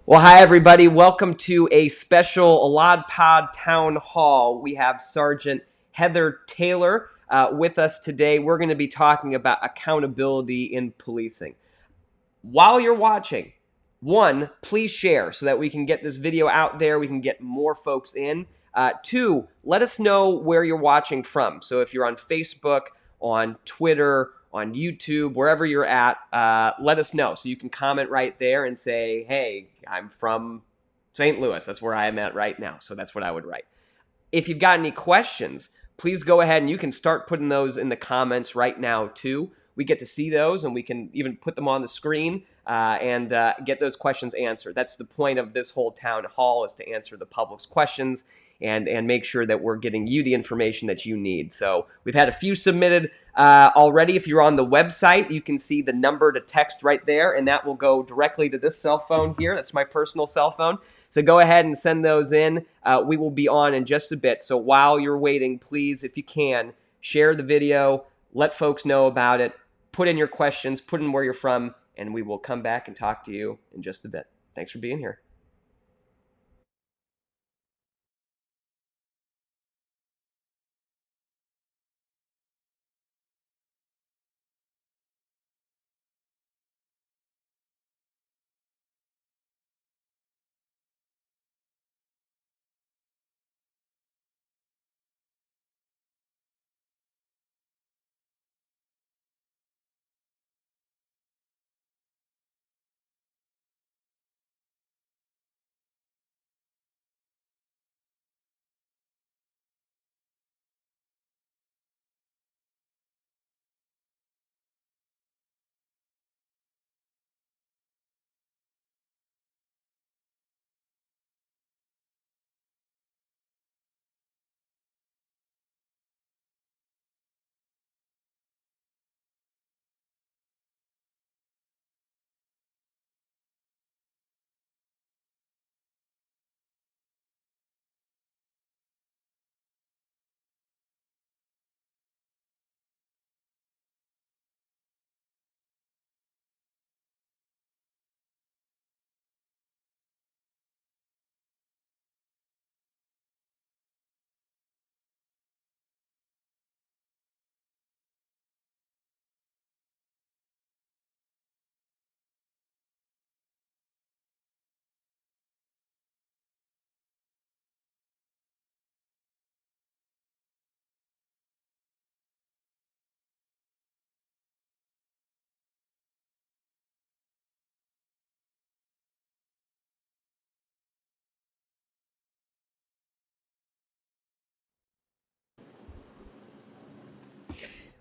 Well, hi, everybody. Welcome to a special EladPod Town Hall. We have Sgt Heather Taylor with us today. We're going to be talking about accountability in policing. While you're watching, one, please share so that we can get this video out there. We can get more folks in. Two, let us know where you're watching from. So if you're on Facebook, on Twitter, on YouTube, wherever you're at, let us know. So you can comment right there and say, hey, I'm from St. Louis. That's where I am at right now. So that's what I would write. If you've got any questions, please go ahead and you can start putting those in the comments right now too. We get to see those and we can even put them on the screen and get those questions answered. That's the point of this whole town hall, is to answer the public's questions and make sure that we're getting you the information that you need. So we've had a few submitted already. If you're on the website, you can see the number to text right there, and that will go directly to this cell phone here. That's my personal cell phone. So go ahead and send those in. We will be on in just a bit. So while you're waiting, please, if you can, share the video, let folks know about it, put in your questions, put in where you're from, and we will come back and talk to you in just a bit. Thanks for being here.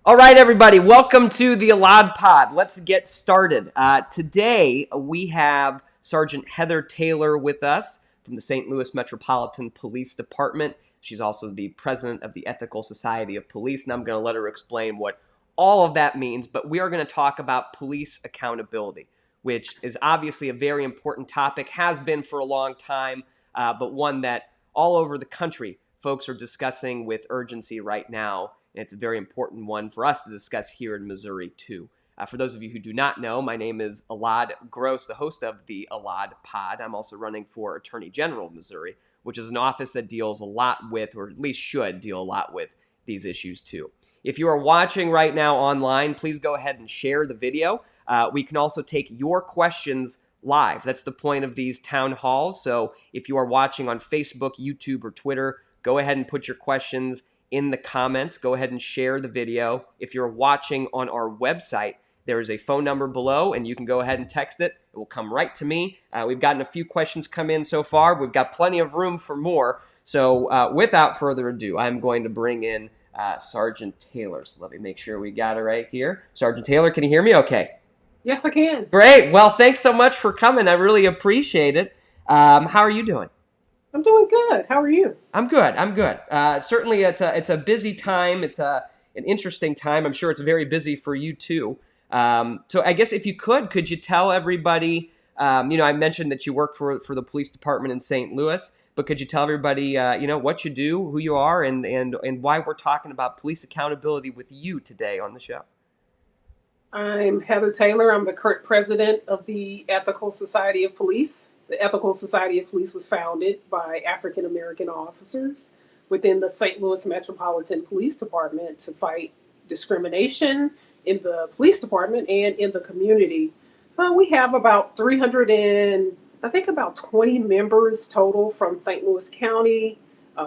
All right, everybody, welcome to the EladPod. Let's get started. Today, we have Sgt Heather Taylor with us from the St. Louis Metropolitan Police Department. She's also the president of the Ethical Society of Police, and I'm going to let her explain what all of that means. But we are going to talk about police accountability, which is obviously a very important topic, has been for a long time, but one that all over the country folks are discussing with urgency right now. And it's a very important one for us to discuss here in Missouri, too. For those of you who do not know, my name is Elad Gross, the host of the EladPod. I'm also running for Attorney General of Missouri, which is an office that deals a lot with, or at least should deal a lot with, these issues, too. If you are watching right now online, please go ahead and share the video. We can also take your questions live. That's the point of these town halls. So if you are watching on Facebook, YouTube, or Twitter, go ahead and put your questions in the comments. Go ahead and share the video. If you're watching on our website, there is a phone number below, and you can go ahead and text it. It will come right to me. We've gotten a few questions come in so far. We've got plenty of room for more. So without further ado, I'm going to bring in Sgt Taylor. So let me make sure we got it right here. Sgt Taylor, can you hear me okay? Yes, I can. Great. Well, thanks so much for coming. I really appreciate it. How are you doing? I'm doing good. How are you? I'm good. Certainly, it's a busy time. It's an interesting time. I'm sure it's very busy for you too. So I guess if you could you tell everybody? I mentioned that you work for the police department in St. Louis, but could you tell everybody, what you do, who you are, and why we're talking about police accountability with you today on the show? I'm Heather Taylor. I'm the current president of the Ethical Society of Police. The Ethical Society of Police was founded by African American officers within the St. Louis Metropolitan Police Department to fight discrimination in the police department and in the community. We have about 300 and I think about 20 members total from St. Louis County,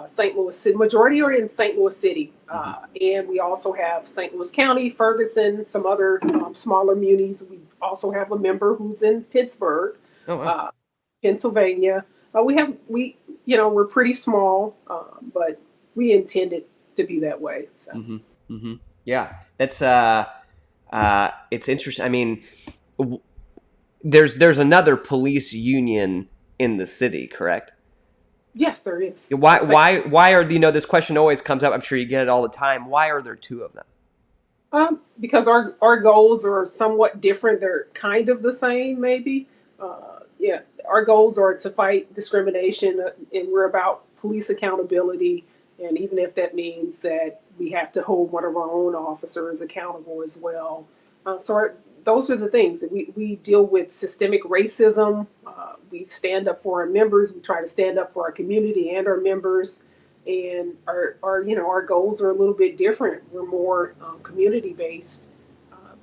St. Louis City. Majority are in St. Louis City, and we also have St. Louis County, Ferguson, some other smaller munis. We also have a member who's in Pittsburgh, Oh, wow. Pennsylvania. We're pretty small, but we intended to be that way. So. Yeah, that's it's interesting. I mean, there's another police union in the city, correct? Yes, there is. Why are this question always comes up? I'm sure you get it all the time. Why are there two of them? Because our goals are somewhat different. They're kind of the same, maybe. Our goals are to fight discrimination, and we're about police accountability. And even if that means that we have to hold one of our own officers accountable as well. Those are the things that we deal with: systemic racism. We stand up for our members. We try to stand up for our community and our members. And our goals are a little bit different. We're more community based.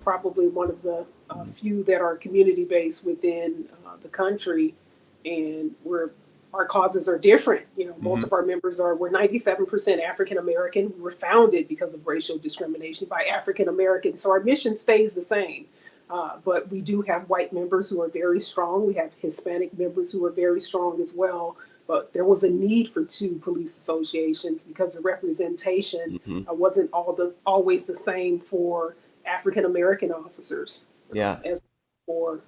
Probably one of the few that are community based within the country, and our causes are different. Most of our members we're 97% African American. We were founded because of racial discrimination by African Americans, so our mission stays the same. But we do have white members who are very strong. We have Hispanic members who are very strong as well. But there was a need for two police associations because the representation wasn't always the same for African American officers as for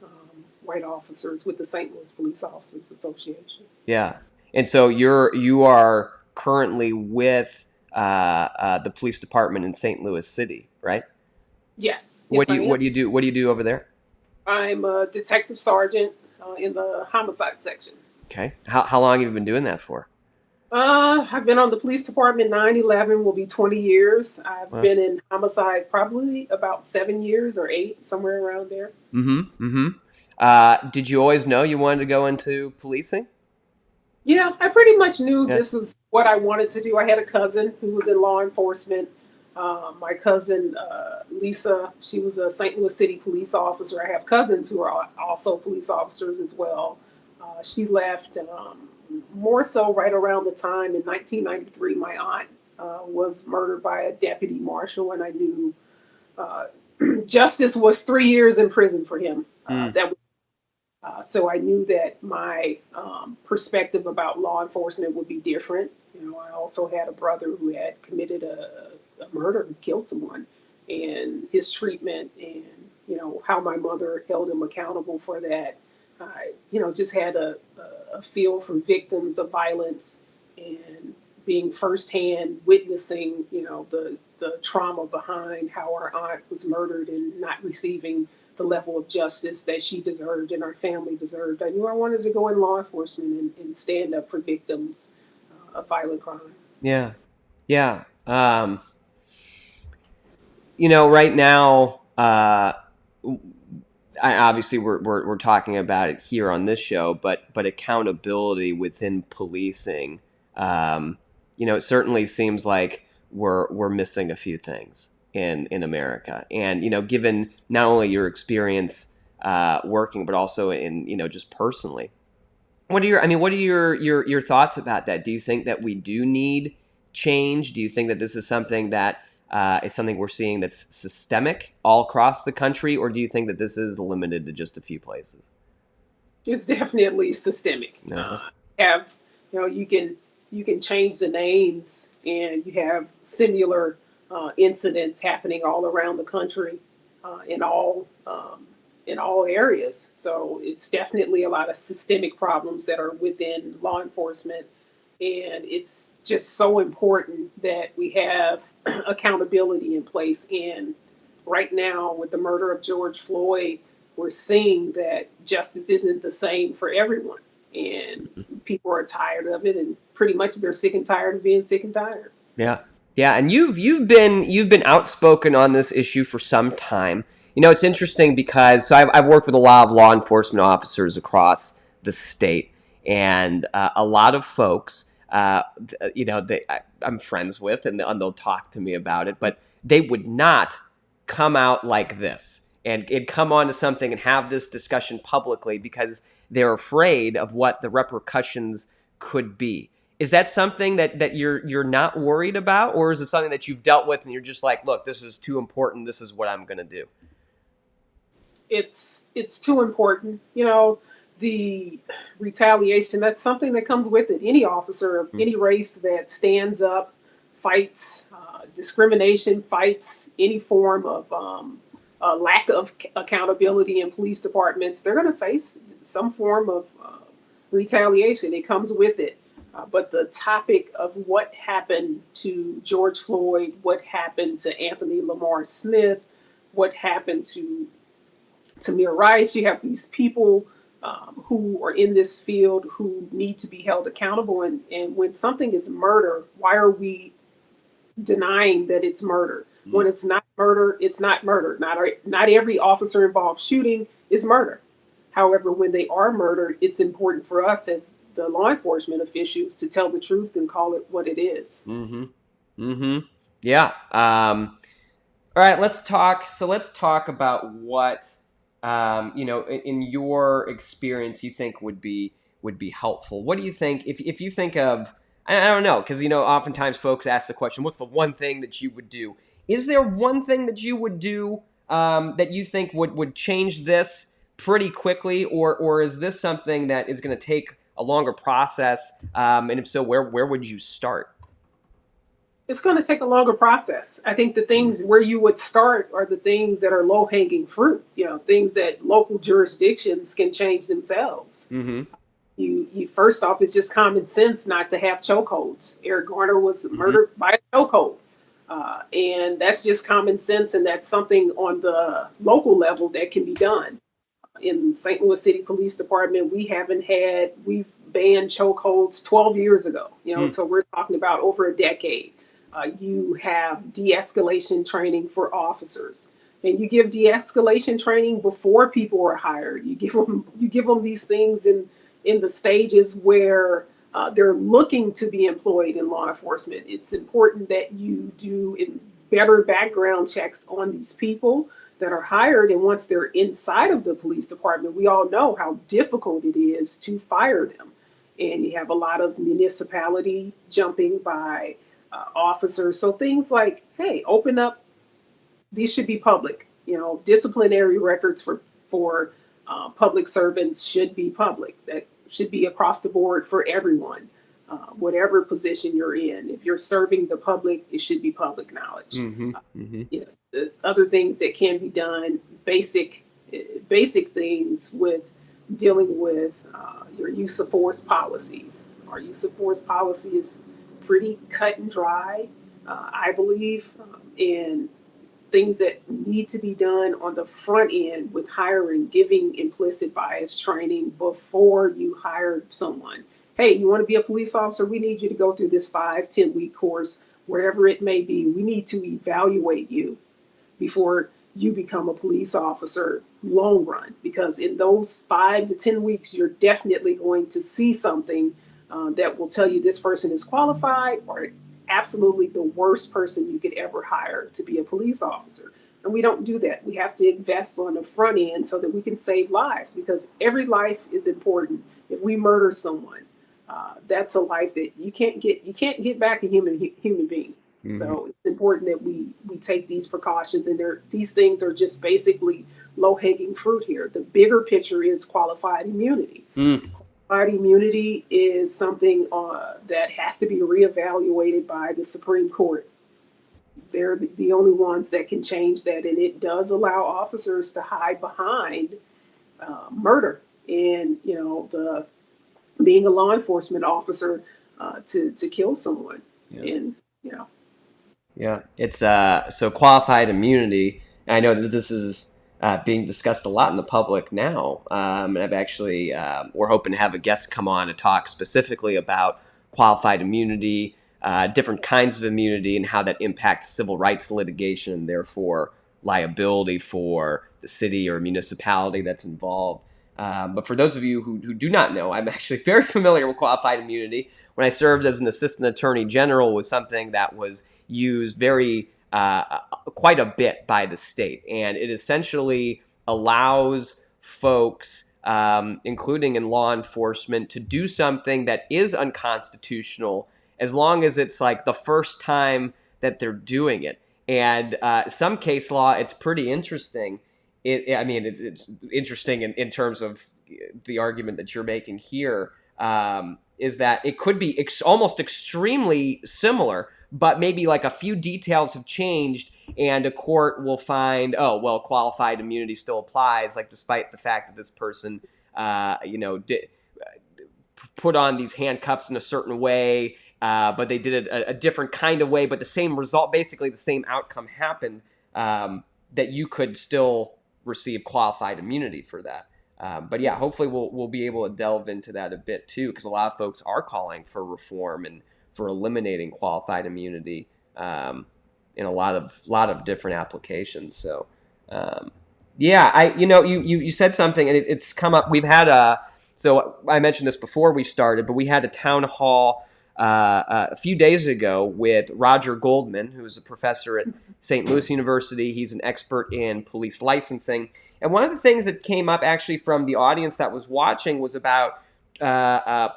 white officers with the St. Louis Police Officers Association. Yeah, and so you are currently with the police department in St. Louis City, right? Yes. What do you do? What do you do over there? I'm a detective sergeant in the homicide section. Okay. How long have you been doing that for? I've been on the police department 9/11 will be 20 years. I've been in homicide probably about 7 years or 8, somewhere around there. Did you always know you wanted to go into policing? Yeah, I pretty much knew this is what I wanted to do. I had a cousin who was in law enforcement. My cousin, Lisa, she was a St. Louis City police officer. I have cousins who are also police officers as well. She left more so right around the time in 1993. My aunt was murdered by a deputy marshal, and I knew justice was 3 years in prison for him. So I knew that my perspective about law enforcement would be different. I also had a brother who had committed a murder and killed someone, and his treatment and how my mother held him accountable for that. I just had a feel for victims of violence and being firsthand witnessing the trauma behind how our aunt was murdered and not receiving the level of justice that she deserved and our family deserved. I knew I wanted to go in law enforcement and stand up for victims of violent crime. Yeah. Right now, obviously we're talking about it here on this show, but accountability within policing, it certainly seems like we're missing a few things in America. And given not only your experience working, but also in just personally, what are your thoughts about that? Do you think that we do need change? Do you think that this is something that is something we're seeing that's systemic all across the country, or do you think that this is limited to just a few places? It's definitely systemic. You can change the names, and you have similar incidents happening all around the country in all areas. So it's definitely a lot of systemic problems that are within law enforcement. And it's just so important that we have accountability in place. And right now, with the murder of George Floyd, we're seeing that justice isn't the same for everyone. And people are tired of it, and pretty much they're sick and tired of being sick and tired. Yeah. And you've been outspoken on this issue for some time. It's interesting because I've worked with a lot of law enforcement officers across the state. And a lot of folks, I'm friends with, and they'll talk to me about it, but they would not come out like this and come on to something and have this discussion publicly because they're afraid of what the repercussions could be. Is that something that you're not worried about, or is it something that you've dealt with and you're just like, look, this is too important, this is what I'm going to do? It's too important. The retaliation, that's something that comes with it. Any officer of any race that stands up, fights discrimination, fights any form of lack of accountability in police departments, they're going to face some form of retaliation. It comes with it. But the topic of what happened to George Floyd, what happened to Anthony Lamar Smith, what happened to Tamir Rice, you have these people who are in this field who need to be held accountable. And when something is murder, why are we denying that it's murder? When it's not murder, it's not murder. Not every officer involved shooting is murder. However, when they are murder, it's important for us as the law enforcement officials to tell the truth and call it what it is. Yeah. All right, let's talk. So let's talk about what, in your experience, you think would be helpful. What do you think if you think of, I don't know, because, oftentimes folks ask the question, what's the one thing that you would do? Is there one thing that you would do that you think would change this pretty quickly, or is this something that is going to take a longer process? And if so, where would you start? It's going to take a longer process. I think the things where you would start are the things that are low-hanging fruit, things that local jurisdictions can change themselves. You first off, it's just common sense not to have chokeholds. Eric Garner was murdered by a chokehold. And that's just common sense, and that's something on the local level that can be done. In St. Louis City Police Department, we've banned chokeholds 12 years ago. So we're talking about over a decade. You have de-escalation training for officers, and you give de-escalation training before people are hired. You give them these things in the stages where they're looking to be employed in law enforcement. It's important that you do better background checks on these people that are hired, and once they're inside of the police department, we all know how difficult it is to fire them. And you have a lot of municipality jumping by officers. So things like, hey, open up, these should be public. Disciplinary records for public servants should be public. That should be across the board for everyone, whatever position you're in. If you're serving the public, it should be public knowledge. The other things that can be done, basic things with dealing with your use of force policies. Our use of force policy is pretty cut and dry, I believe, and things that need to be done on the front end with hiring, giving implicit bias training before you hire someone. Hey, you want to be a police officer? We need you to go through this 5-10 week course, wherever it may be. We need to evaluate you before you become a police officer long run, because in those 5 to 10 weeks, you're definitely going to see something that will tell you this person is qualified or absolutely the worst person you could ever hire to be a police officer. And we don't do that. We have to invest on the front end so that we can save lives, because every life is important. If we murder someone, that's a life that you can't get back a human being. So it's important that we take these precautions, and these things are just basically low-hanging fruit here. The bigger picture is qualified immunity. Qualified immunity is something that has to be reevaluated by the Supreme Court. They're the only ones that can change that, and it does allow officers to hide behind murder and being a law enforcement officer to kill someone. Yeah, it's so qualified immunity. I know that this is being discussed a lot in the public now. And I've actually, we're hoping to have a guest come on to talk specifically about qualified immunity, different kinds of immunity, and how that impacts civil rights litigation, and therefore liability for the city or municipality that's involved. But for those of you who do not know, I'm actually very familiar with qualified immunity. When I served as an assistant attorney general, was something that was used very quite a bit by the state, and it essentially allows folks, including in law enforcement, to do something that is unconstitutional as long as it's like the first time that they're doing it. And some case law, it's pretty interesting. It's interesting in terms of the argument that you're making here, is that it could be almost extremely similar, but maybe like a few details have changed, and a court will find, oh, well, qualified immunity still applies, like despite the fact that this person, did put on these handcuffs in a certain way, but they did it a different kind of way, but the same result, basically the same outcome happened, that you could still receive qualified immunity for that. But yeah, hopefully we'll be able to delve into that a bit too, because a lot of folks are calling for reform and for eliminating qualified immunity in a lot of different applications. So you said something, and it's come up. We've had so I mentioned this before we started, but we had a town hall a few days ago with Roger Goldman, who is a professor at St. Louis University. He's an expert in police licensing. And one of the things that came up actually from the audience that was watching was about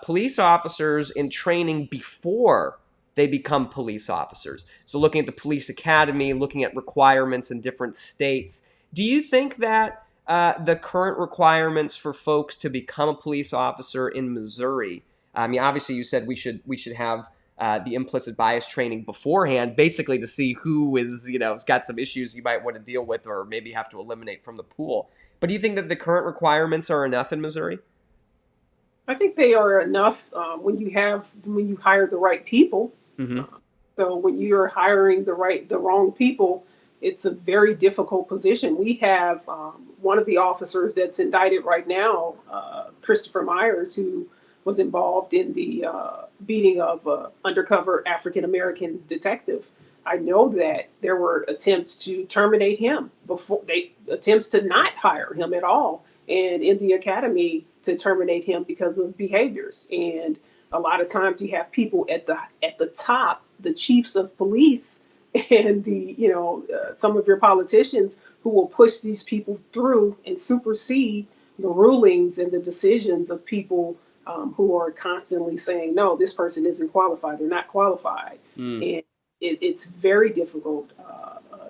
police officers in training before they become police officers. So looking at the police academy, looking at requirements in different states. Do you think that the current requirements for folks to become a police officer in Missouri, I mean, obviously you said we should have the implicit bias training beforehand, basically to see who is, has got some issues you might want to deal with or maybe have to eliminate from the pool. But do you think that the current requirements are enough in Missouri? I think they are enough when you hire the right people. Mm-hmm. So when you're hiring the wrong people, it's a very difficult position. We have one of the officers that's indicted right now, Christopher Myers, who was involved in the beating of an undercover African-American detective. I know that there were attempts to terminate him attempts to not hire him at all, and in the academy to terminate him because of behaviors. And a lot of times you have people at the top, the chiefs of police, and some of your politicians who will push these people through and supersede the rulings and the decisions of people who are constantly saying, no, this person isn't qualified, they're not qualified. And it's very difficult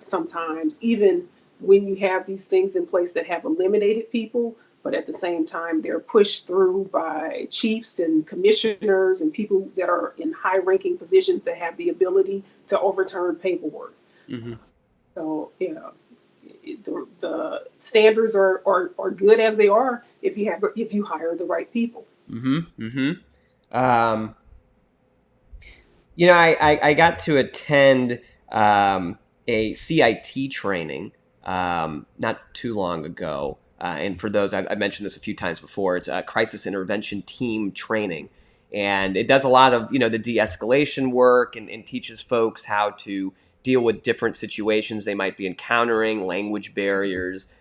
sometimes, even when you have these things in place that have eliminated people, but at the same time, they're pushed through by chiefs and commissioners and people that are in high-ranking positions that have the ability to overturn paperwork. Mm-hmm. So, the standards are good as they are if you hire the right people. Mm-hmm. Mm-hmm. I got to attend a CIT training not too long ago. And for those, I mentioned this a few times before, it's a crisis intervention team training. And it does a lot of, the de-escalation work and teaches folks how to deal with different situations they might be encountering, language barriers,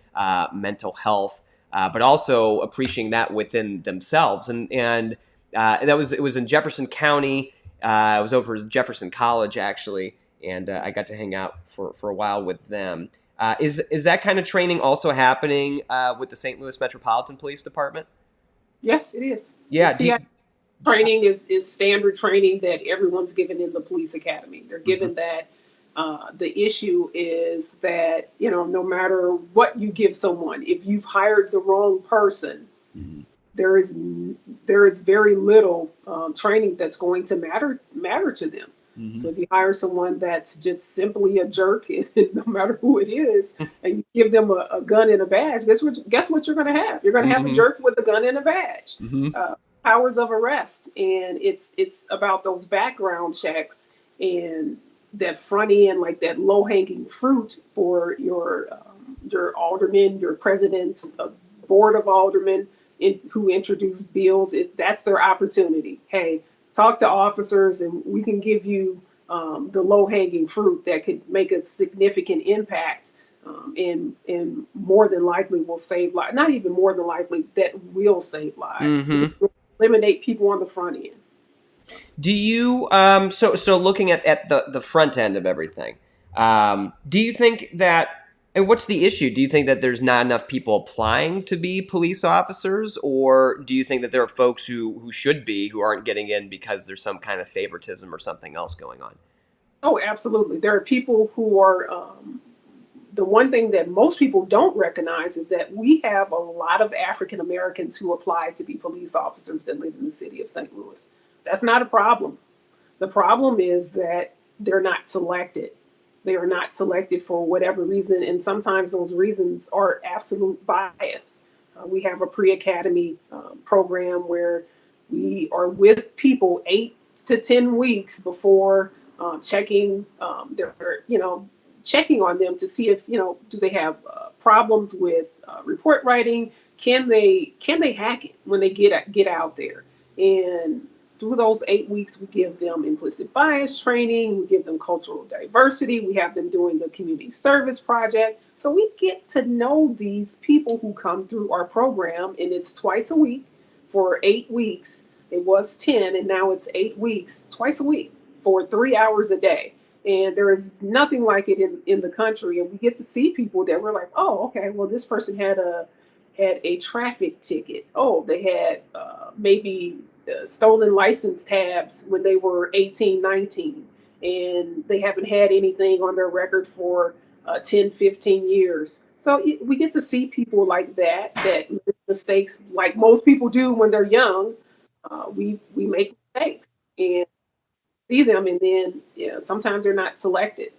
mental health, but also appreciating that within themselves. And it was in Jefferson County. I was over at Jefferson College, actually, and I got to hang out for a while with them. Is that kind of training also happening with the St. Louis Metropolitan Police Department? Yes, it is. Yeah. Training is standard training that everyone's given in the police academy. They're given that. The issue is that, no matter what you give someone, if you've hired the wrong person, there is very little training that's going to matter to them. Mm-hmm. So if you hire someone that's just simply a jerk, no matter who it is, and you give them a gun and a badge, guess what you're going to have? You're going to have a jerk with a gun and a badge. Powers of arrest, and it's about those background checks and that front end, like that low hanging fruit for your aldermen, your presidents, board of aldermen who introduce bills. That's their opportunity. Hey, talk to officers, and we can give you the low hanging fruit that could make a significant impact and more than likely will save lives. Not even more than likely, that will save lives. Mm-hmm. Will eliminate people on the front end. Do you so looking at the front end of everything, do you think that, and what's the issue? Do you think that there's not enough people applying to be police officers, or do you think that there are folks who should be, who aren't getting in because there's some kind of favoritism or something else going on? Oh, absolutely. There are people who are. The one thing that most people don't recognize is that we have a lot of African Americans who apply to be police officers that live in the city of St. Louis. That's not a problem. The problem is that they're not selected. They are not selected for whatever reason, and sometimes those reasons are absolute bias. We have a pre-academy program where we are with people 8 to 10 weeks before checking their, checking on them to see if, do they have problems with report writing? Can they hack it when they get out there? And through those 8 weeks, we give them implicit bias training, we give them cultural diversity, we have them doing the community service project. So we get to know these people who come through our program, and it's twice a week for 8 weeks. It was 10, and now it's 8 weeks, twice a week for 3 hours a day. And there is nothing like it in the country. And we get to see people that we're like, oh, okay, well, this person had a traffic ticket. Oh, they had maybe stolen license tabs when they were 18, 19, and they haven't had anything on their record for 10, 15 years. So we get to see people like that make mistakes like most people do when they're young. We make mistakes and see them, and then sometimes they're not selected.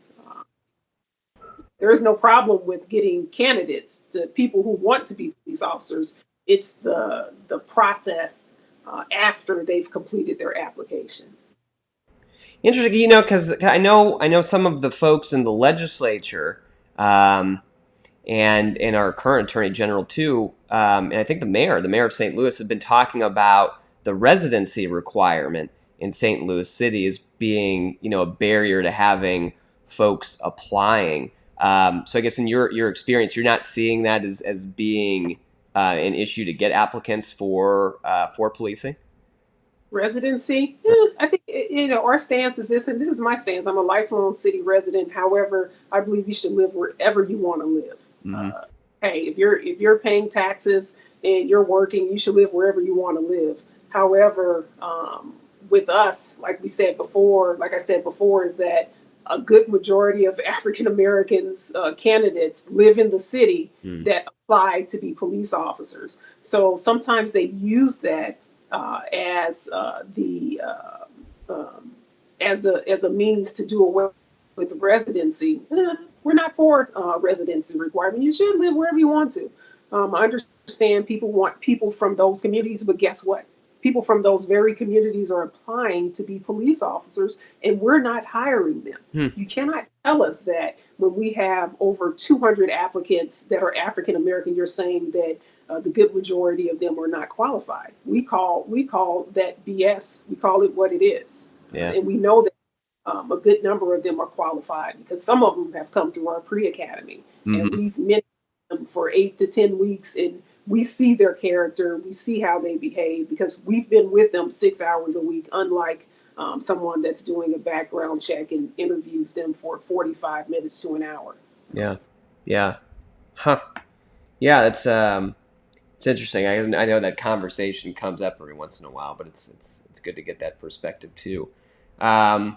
There is no problem with getting candidates to people who want to be police officers. It's the process after they've completed their application. Interesting, because I know some of the folks in the legislature, and our current attorney general too, and I think the mayor of St. Louis, has been talking about the residency requirement in St. Louis City as being, a barrier to having folks applying. So I guess in your experience, you're not seeing that as being an issue to get applicants for policing? Residency, I think our stance is this, and this is my stance. I'm a lifelong city resident. However, I believe you should live wherever you want to live. Mm-hmm. Hey, if you're paying taxes and you're working, you should live wherever you want to live. However, with us, like I said before, is that a good majority of African Americans candidates live in the city that apply to be police officers. So sometimes they use that as as a means to do away with residency. We're not for residency requirement. You should live wherever you want to. I understand people want people from those communities, but guess what? People from those very communities are applying to be police officers, and we're not hiring them. You cannot tell us that when we have over 200 applicants that are African American, you're saying that the good majority of them are not qualified. We call that BS. We call it what it is. Yeah. And we know that a good number of them are qualified because some of them have come through our pre-academy, and we've mentored them for 8 to 10 weeks, and we see their character, we see how they behave because we've been with them 6 hours a week, unlike someone that's doing a background check and interviews them for 45 minutes to an hour. Yeah. Huh. Yeah, that's it's interesting. I know that conversation comes up every once in a while, but it's good to get that perspective too. I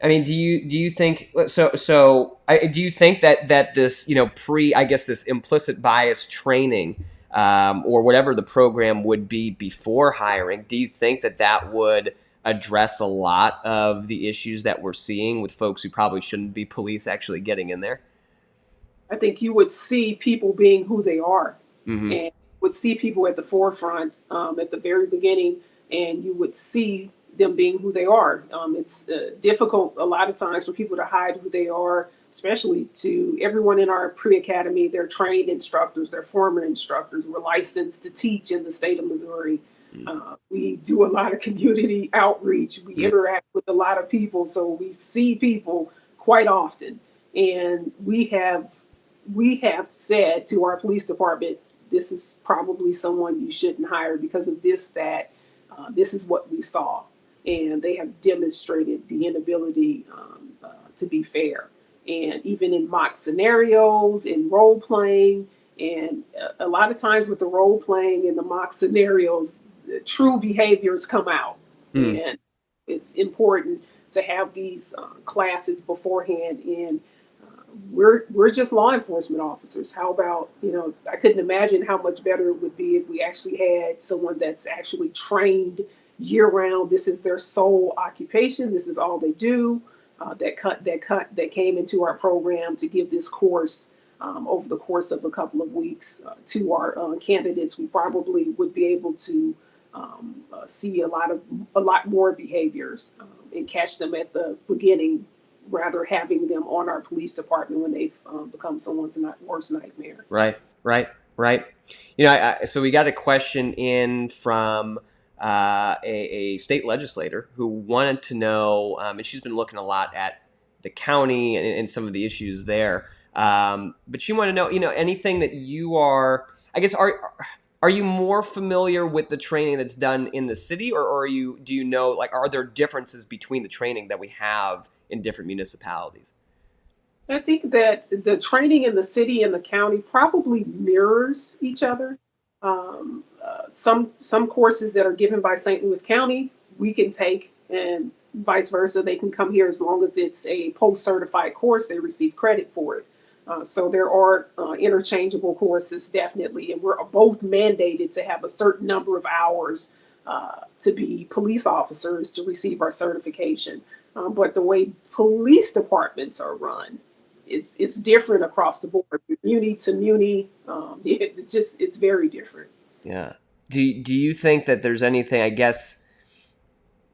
mean, do you think so? Do you think that this this implicit bias training, or whatever the program would be before hiring, do you think that would address a lot of the issues that we're seeing with folks who probably shouldn't be police actually getting in there? I think you would see people being who they are, Mm-hmm. and would see people at the forefront at the very beginning, and you would see them being who they are. It's difficult a lot of times for people to hide who they are, especially to everyone in our pre-academy. They're trained instructors, they're former instructors. We're licensed to teach in the state of Missouri. We do a lot of community outreach. We interact with a lot of people, so we see people quite often. And we have said to our police department, this is probably someone you shouldn't hire because of this, that this is what we saw. And they have demonstrated the inability to be fair. And even in mock scenarios, in role playing, and a lot of times with the role playing and the mock scenarios, the true behaviors come out. Hmm. And it's important to have these classes beforehand. And we're just law enforcement officers. How about, I couldn't imagine how much better it would be if we actually had someone that's actually trained year round. This is their sole occupation. This is all they do. That came into our program to give this course over the course of a couple of weeks to our candidates. We probably would be able to see a lot more behaviors and catch them at the beginning, rather having them on our police department when they've become someone's worst nightmare. Right, right, right. So we got a question in from a state legislator who wanted to know, and she's been looking a lot at the county and some of the issues there. But she wanted to know, anything that you are, I guess, are you more familiar with the training that's done in the city, or do you know, like, are there differences between the training that we have in different municipalities? I think that the training in the city and the county probably mirrors each other. Some courses that are given by St. Louis County we can take, and vice versa. They can come here as long as it's a post-certified course. They receive credit for it. So there are interchangeable courses, definitely, and we're both mandated to have a certain number of hours to be police officers to receive our certification. But the way police departments are run, it's different across the board, muni to muni. It's very different. Yeah. Do you think that there's anything, I guess,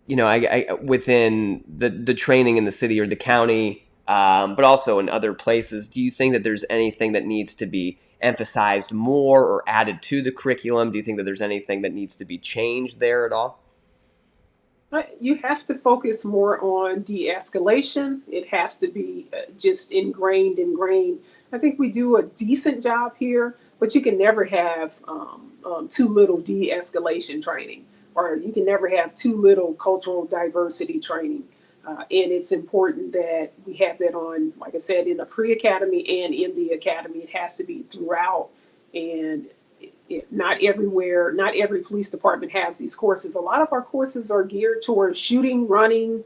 within the training in the city or the county, but also in other places, do you think that there's anything that needs to be emphasized more or added to the curriculum? Do you think that there's anything that needs to be changed there at all? You have to focus more on de-escalation. It has to be just ingrained. I think we do a decent job here, but you can never have too little de-escalation training, or you can never have too little cultural diversity training. And it's important that we have that on, like I said, in the pre-academy and in the academy. It has to be throughout. And not everywhere, not every police department has these courses. A lot of our courses are geared towards shooting, running,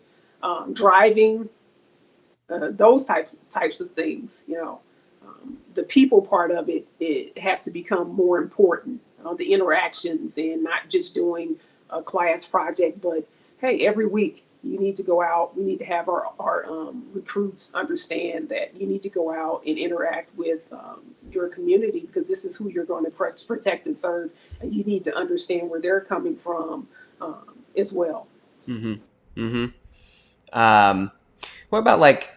driving, those types of things. The people part of it has to become more important. The interactions, and not just doing a class project, but hey, every week you need to go out. We need to have our recruits understand that you need to go out and interact with your community, because this is who you're going to protect and serve, and you need to understand where they're coming from as well. Mm-hmm. Mm-hmm. What about, like,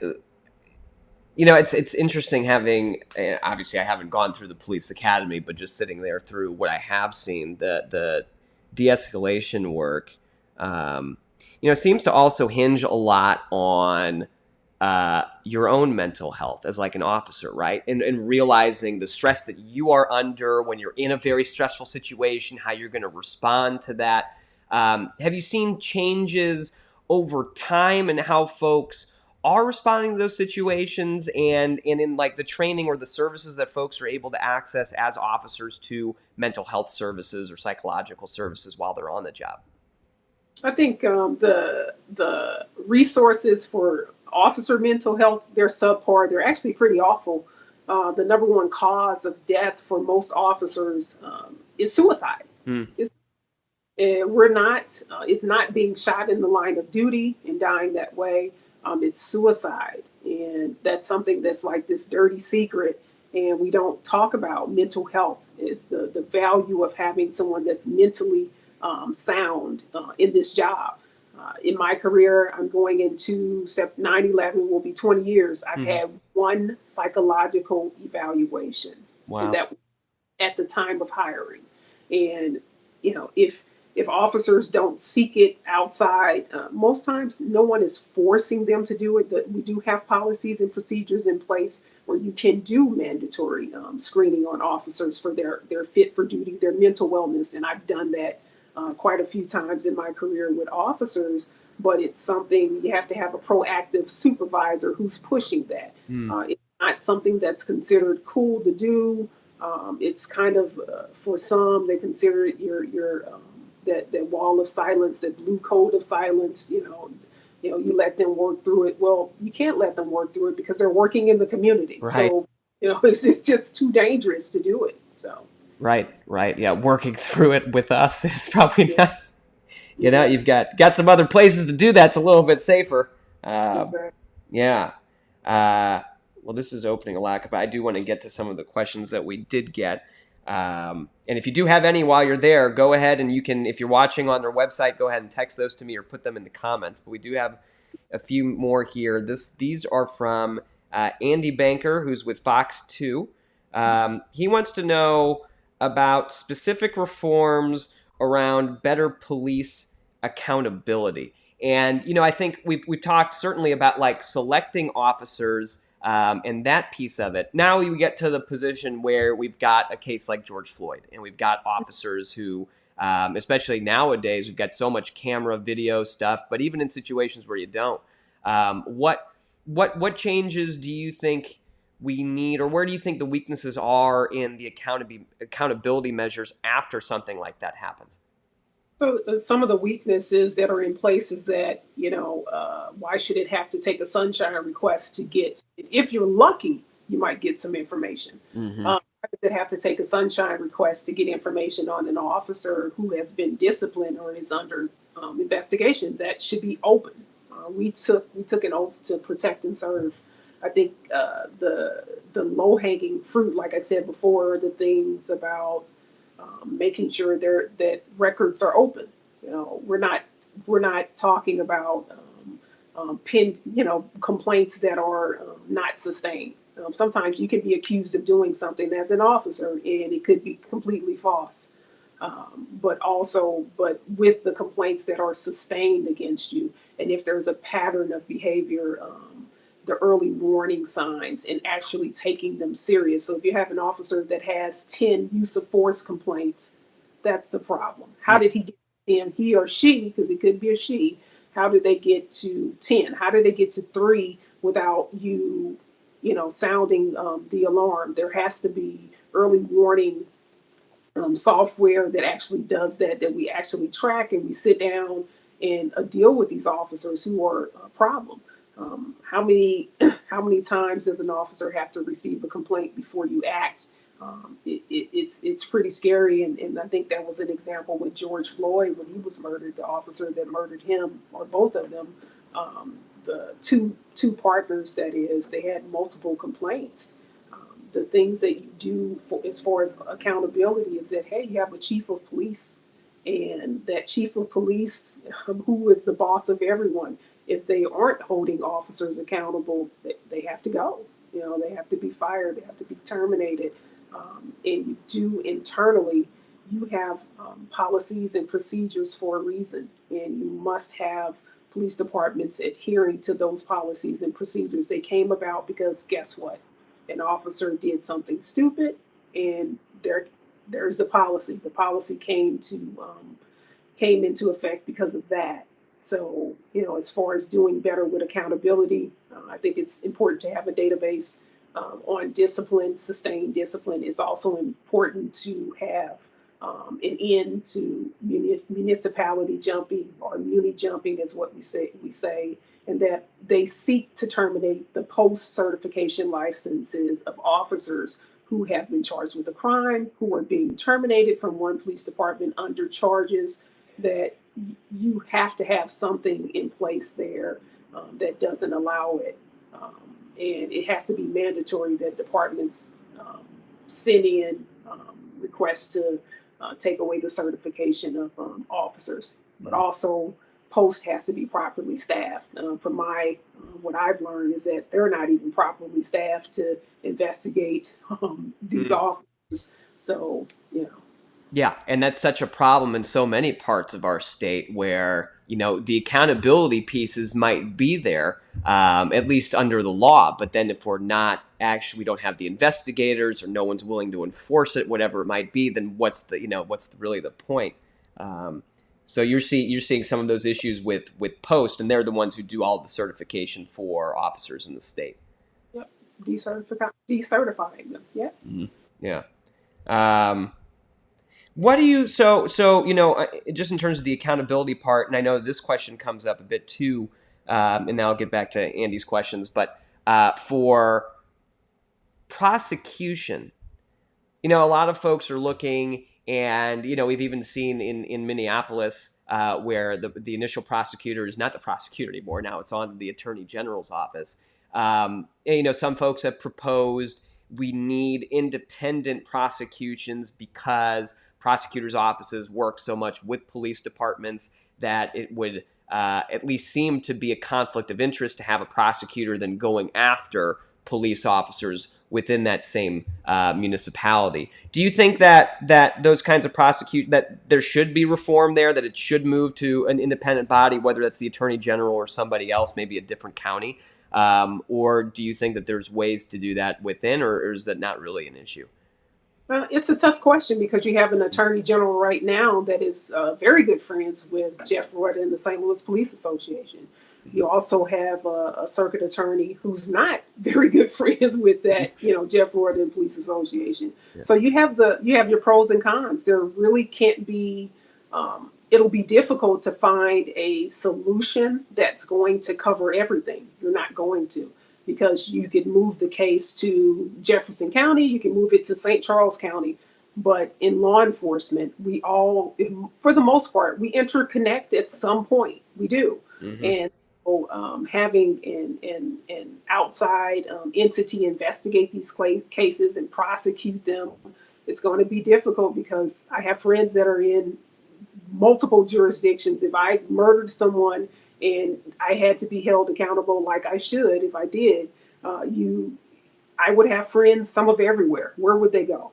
it's interesting having, obviously I haven't gone through the police academy, but just sitting there through what I have seen, the de-escalation work, seems to also hinge a lot on your own mental health as, like, an officer, right? And realizing the stress that you are under when you're in a very stressful situation, how you're going to respond to that. Have you seen changes over time in how folks are responding to those situations, and in, like, the training or the services that folks are able to access as officers to mental health services or psychological services while they're on the job? I think the resources for officer mental health, they're subpar. They're actually pretty awful. The number one cause of death for most officers is suicide. Hmm. It's not being shot in the line of duty and dying that way. It's suicide, and that's something that's like this dirty secret, and we don't talk about mental health. Is the value of having someone that's mentally sound in this job. In my career, I'm going into 9/11 will be 20 years. I've Mm-hmm. had one psychological evaluation, and Wow. that was at the time of hiring. And if if officers don't seek it outside, most times no one is forcing them to do it. But we do have policies and procedures in place where you can do mandatory screening on officers for their fit for duty, their mental wellness, and I've done that quite a few times in my career with officers. But it's something you have to have a proactive supervisor who's pushing that. Mm. It's not something that's considered cool to do. It's kind of for some they consider it your that wall of silence, that blue code of silence. You let them work through it. Well, you can't let them work through it because they're working in the community. Right. So it's just too dangerous to do it. So Right. Yeah, working through it with us is probably yeah, not. You've got some other places to do that's a little bit safer. exactly. Yeah. Well, this is opening a lot, but I do want to get to some of the questions that we did get. And if you do have any while you're there, go ahead and you can, if you're watching on their website, go ahead and text those to me or put them in the comments. But we do have a few more here. These are from Andy Banker, who's with Fox 2. He wants to know about specific reforms around better police accountability. And, I think we've talked certainly about like selecting officers and that piece of it. Now we get to the position where we've got a case like George Floyd, and we've got officers who, especially nowadays, we've got so much camera, video stuff. But even in situations where you don't, what changes do you think we need, or where do you think the weaknesses are in the accountability measures after something like that happens? So some of the weaknesses that are in place is that, why should it have to take a sunshine request to get, if you're lucky, you might get some information. Mm-hmm. Why does it have to take a sunshine request to get information on an officer who has been disciplined or is under investigation? That should be open. We took an oath to protect and serve. I think the low hanging fruit, like I said before, are the things about making sure that records are open. We're not talking about complaints that are not sustained. Sometimes you can be accused of doing something as an officer, and it could be completely false. But with the complaints that are sustained against you, and if there's a pattern of behavior, the early warning signs, and actually taking them serious. So if you have an officer that has 10 use of force complaints, that's the problem. How did he get to 10? He or she, because it could be a she, how did they get to 10? How did they get to 3 without sounding the alarm? There has to be early warning software that actually does that we actually track, and we sit down and deal with these officers who are a problem. How many times does an officer have to receive a complaint before you act? It's pretty scary, and I think that was an example with George Floyd when he was murdered. The officer that murdered him, or both of them, the two partners, that is, they had multiple complaints. The things that you do as far as accountability is that, hey, you have a chief of police, and that chief of police, who is the boss of everyone, if they aren't holding officers accountable, they have to go. They have to be fired. They have to be terminated. And you do internally, you have policies and procedures for a reason, and you must have police departments adhering to those policies and procedures. They came about because guess what? An officer did something stupid, and there's the policy. The policy came into effect because of that. So, as far as doing better with accountability, I think it's important to have a database on discipline. Sustained discipline is also important to have an end to municipality jumping, or muni jumping is what we say, and that they seek to terminate the post-certification licenses of officers who have been charged with a crime, who are being terminated from one police department under charges that you have to have something in place there that doesn't allow it. And it has to be mandatory that departments send in requests to take away the certification of officers. But also, post has to be properly staffed. From what I've learned is that they're not even properly staffed to investigate these officers. So, Yeah, and that's such a problem in so many parts of our state where, the accountability pieces might be there, at least under the law. But then if we're not actually, we don't have the investigators or no one's willing to enforce it, whatever it might be, then really the point? Um, so you're seeing some of those issues with Post, and they're the ones who do all the certification for officers in the state. Yep. Decertifying them. Yep. Mhm. Yeah. Um, What do you just in terms of the accountability part, and I know this question comes up a bit too, and then I'll get back to Andy's questions, but for prosecution, a lot of folks are looking, and we've even seen in Minneapolis where the initial prosecutor is not the prosecutor anymore. Now it's on the Attorney General's office. And, some folks have proposed we need independent prosecutions because prosecutors' offices work so much with police departments that it would at least seem to be a conflict of interest to have a prosecutor then going after police officers within that same municipality. Do you think that those kinds of that there should be reform there, that it should move to an independent body, whether that's the Attorney General or somebody else, maybe a different county? Or do you think that there's ways to do that within, or is that not really an issue? Well, it's a tough question because you have an attorney general right now that is very good friends with Jeff Floyd and the St. Louis Police Association. You also have a circuit attorney who's not very good friends with that, Jeff Floyd and Police Association. Yeah. So you have your pros and cons. There really can't be. It'll be difficult to find a solution that's going to cover everything. You're not going to. Because you could move the case to Jefferson County, you can move it to St. Charles County. But in law enforcement, we all, for the most part, we interconnect at some point. We do. Mm-hmm. And having an outside entity investigate these cases and prosecute them, it's going to be difficult because I have friends that are in multiple jurisdictions. If I murdered someone and I had to be held accountable like I should, if I did, I would have friends, some of everywhere. Where would they go,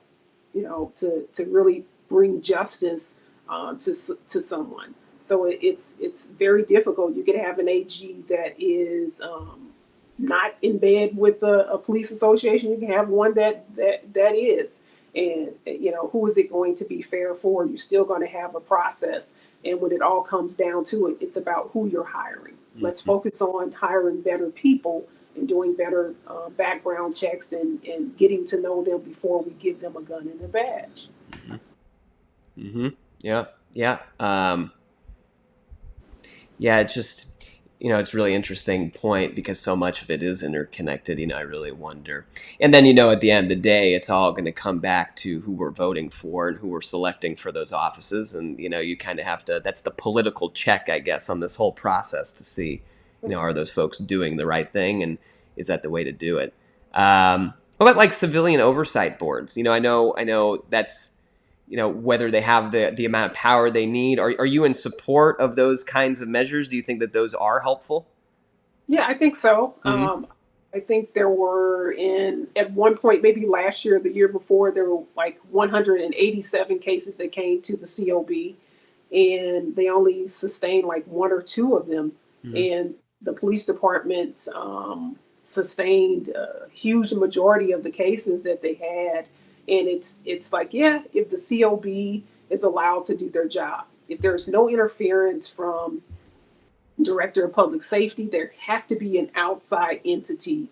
to really bring justice to someone? So it's very difficult. You could have an AG that is not in bed with a police association. You can have one that is. And, who is it going to be fair for? You're still going to have a process. And when it all comes down to it, it's about who you're hiring. Mm-hmm. Let's focus on hiring better people and doing better background checks and getting to know them before we give them a gun and a badge. Mm-hmm. Mm-hmm. Yeah. Yeah. Yeah, it's just, it's a really interesting point because so much of it is interconnected. I really wonder. And then, at the end of the day, it's all going to come back to who we're voting for and who we're selecting for those offices. And, you kind of have to, that's the political check, I guess, on this whole process to see, are those folks doing the right thing? And is that the way to do it? What about like civilian oversight boards? I know that's, whether they have the amount of power they need. Are you in support of those kinds of measures? Do you think that those are helpful? Yeah, I think so. Mm-hmm. I think there were at one point, maybe last year or the year before, there were like 187 cases that came to the COB, and they only sustained like one or two of them. Mm-hmm. And the police department sustained a huge majority of the cases that they had. And it's like, yeah, if the COB is allowed to do their job, if there's no interference from Director of Public Safety, there have to be an outside entity.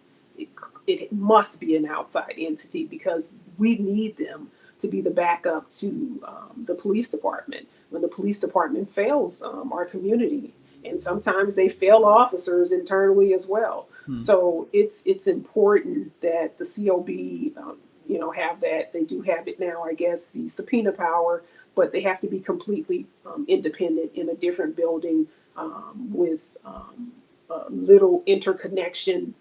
It must be an outside entity because we need them to be the backup to the police department. When the police department fails our community, and sometimes they fail officers internally as well. Hmm. So it's important that the COB have that. They do have it now, I guess, the subpoena power, but they have to be completely independent in a different building with little interconnection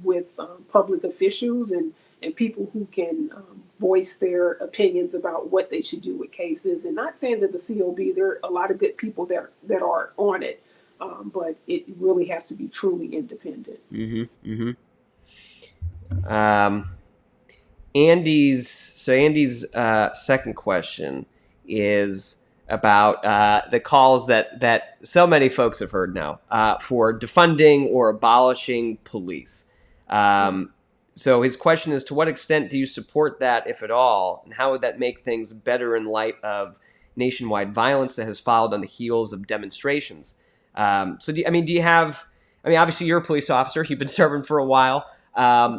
with public officials and people who can voice their opinions about what they should do with cases. And not saying that the COB, there are a lot of good people that are on it, but it really has to be truly independent. Mm-hmm. Mm-hmm. Andy's second question is about the calls that so many folks have heard now for defunding or abolishing police. So his question is, to what extent do you support that, if at all, and how would that make things better in light of nationwide violence that has followed on the heels of demonstrations? So, do you have, obviously you're a police officer, you've been serving for a while.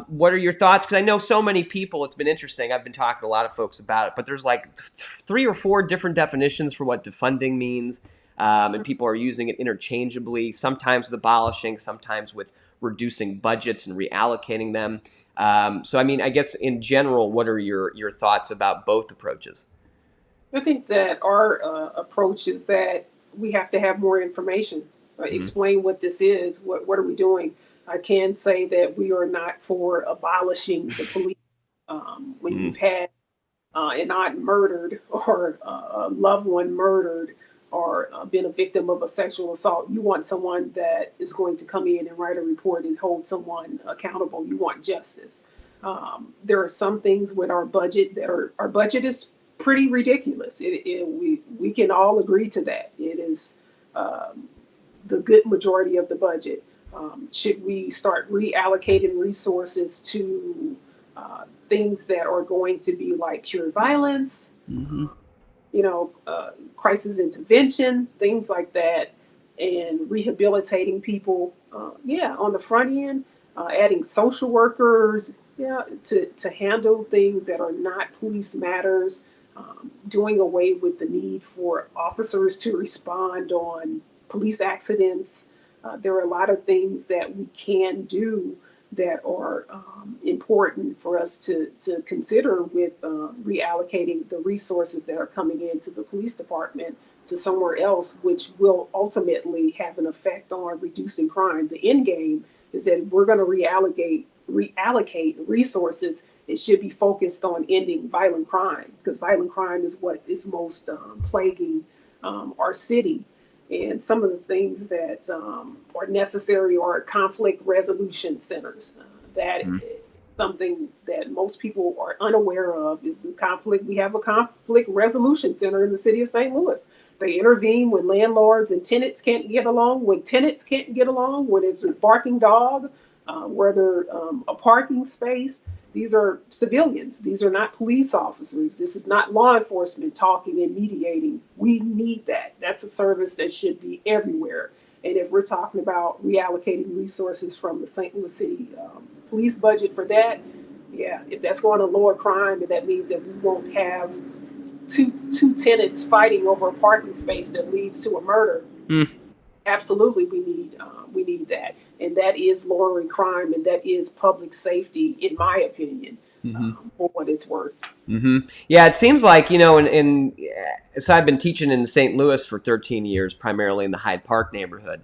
What are your thoughts? Because I know so many people, it's been interesting. I've been talking to a lot of folks about it, but there's like 3 or 4 different definitions for what defunding means. And people are using it interchangeably, sometimes with abolishing, sometimes with reducing budgets and reallocating them. So, I guess in general, what are your thoughts about both approaches? I think that our approach is that we have to have more information, explain what this is, what are we doing. I can say that we are not for abolishing the police. When you've had an aunt murdered or a loved one murdered or been a victim of a sexual assault, you want someone that is going to come in and write a report and hold someone accountable. You want justice. There are some things with our budget our budget is pretty ridiculous. We can all agree to that. It is the good majority of the budget. Should we start reallocating resources to things that are going to be like cure violence, crisis intervention, things like that, and rehabilitating people? On the front end, adding social workers, to handle things that are not police matters, doing away with the need for officers to respond on police accidents. There are a lot of things that we can do that are important for us to consider with reallocating the resources that are coming into the police department to somewhere else, which will ultimately have an effect on reducing crime. The end game is that if we're going to reallocate resources, it should be focused on ending violent crime, because violent crime is what is most plaguing our city. And some of the things that are necessary are conflict resolution centers. That is something that most people are unaware of. Is the conflict. We have a conflict resolution center in the city of St. Louis. They intervene when landlords and tenants can't get along, when tenants can't get along, when it's a barking dog, whether a parking space. These are civilians. These are not police officers. This is not law enforcement talking and mediating. We need that. That's a service that should be everywhere. And if we're talking about reallocating resources from the St. Louis City police budget for that, if that's going to lower crime, and that means that we won't have two tenants fighting over a parking space that leads to a murder. Absolutely, we need that, and that is lowering crime, and that is public safety, in my opinion, for what it's worth. Yeah, it seems like, so I've been teaching in St. Louis for 13 years, primarily in the Hyde Park neighborhood,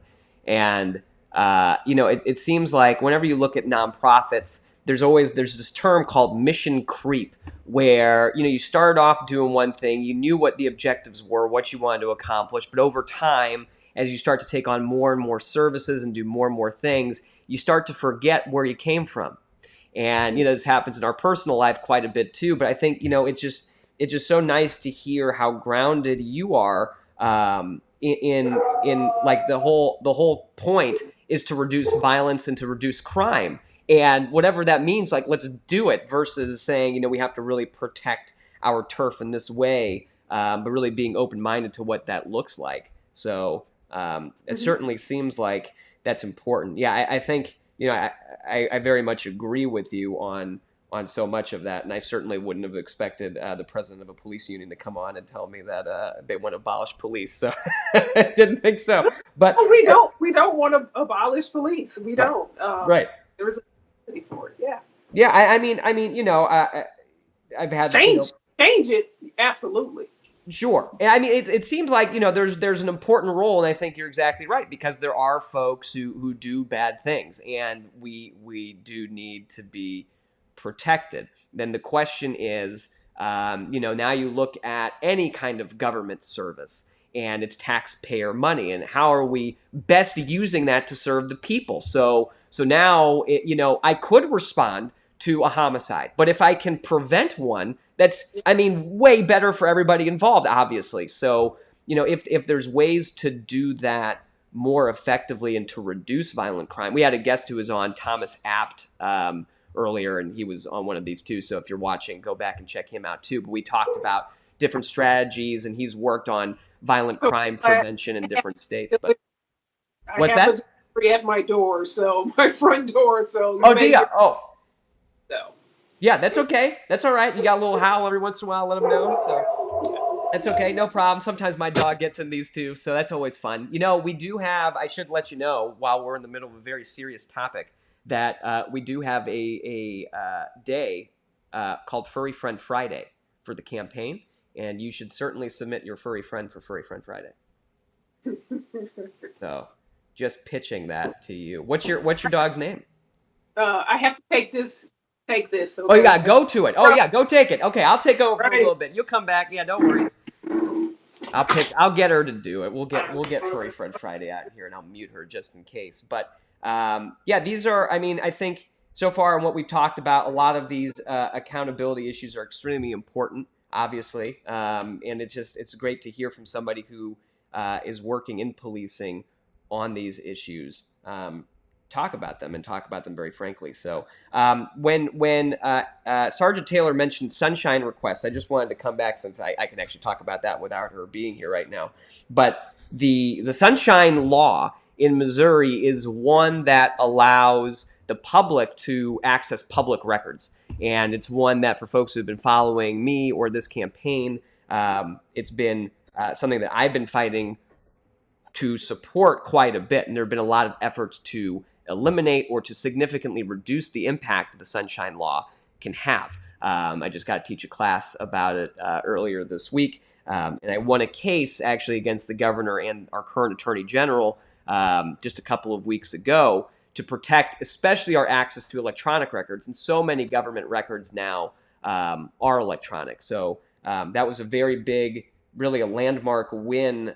and it seems like whenever you look at nonprofits, there's this term called mission creep, where you started off doing one thing, you knew what the objectives were, what you wanted to accomplish, but over time, as you start to take on more and more services and do more and more things, you start to forget where you came from. And, this happens in our personal life quite a bit too. But I think, it's just so nice to hear how grounded you are in like the whole point is to reduce violence and to reduce crime. And whatever that means, like, let's do it, versus saying, we have to really protect our turf in this way, but really being open-minded to what that looks like. So it certainly seems like that's important. Yeah, I think, I very much agree with you on so much of that. And I certainly wouldn't have expected the president of a police union to come on and tell me that they want to abolish police. So I didn't think so. But we don't want to abolish police. We don't. Right. There's a necessity for it. Yeah. Yeah. I mean, I've had change it. Absolutely. Sure. I mean, it seems like, there's an important role, and I think you're exactly right, because there are folks who do bad things, and we do need to be protected. Then the question is, now you look at any kind of government service, and it's taxpayer money, and how are we best using that to serve the people? So now, I could respond to a homicide. But if I can prevent one, that's, I mean, way better for everybody involved, obviously. So, if there's ways to do that more effectively and to reduce violent crime. We had a guest who was on, Thomas Apt, earlier, and he was on one of these too. So if you're watching, go back and check him out too. But we talked about different strategies, and he's worked on violent crime prevention in different states. But what's that? I have a delivery at my door, so my front door. So oh, do you? Oh, no. Yeah, that's okay. That's all right. You got a little howl every once in a while. Let them know. So that's okay. No problem. Sometimes my dog gets in these too, so that's always fun. We do have. I should let you know while we're in the middle of a very serious topic that we do have a day called Furry Friend Friday for the campaign, and you should certainly submit your furry friend for Furry Friend Friday. So, just pitching that to you. What's your dog's name? I have to take this. Okay? Oh, you gotta go to it. Oh yeah, go take it. Okay, I'll take over for a little bit. You'll come back. Yeah, don't worry. I'll get her to do it. We'll get Furry Friend Friday out here, and I'll mute her just in case. But yeah, these are. I mean, I think so far in what we've talked about, a lot of these accountability issues are extremely important, obviously, and it's great to hear from somebody who is working in policing on these issues. Talk about them very frankly. So when Sgt Taylor mentioned sunshine requests, I just wanted to come back since I can actually talk about that without her being here right now. But the sunshine law in Missouri is one that allows the public to access public records. And it's one that for folks who've been following me or this campaign, it's been something that I've been fighting to support quite a bit. And there have been a lot of efforts to eliminate or to significantly reduce the impact the Sunshine Law can have. I just got to teach a class about it earlier this week. And I won a case actually against the governor and our current attorney general just a couple of weeks ago to protect especially our access to electronic records. And so many government records now are electronic. So that was a very big, really a landmark win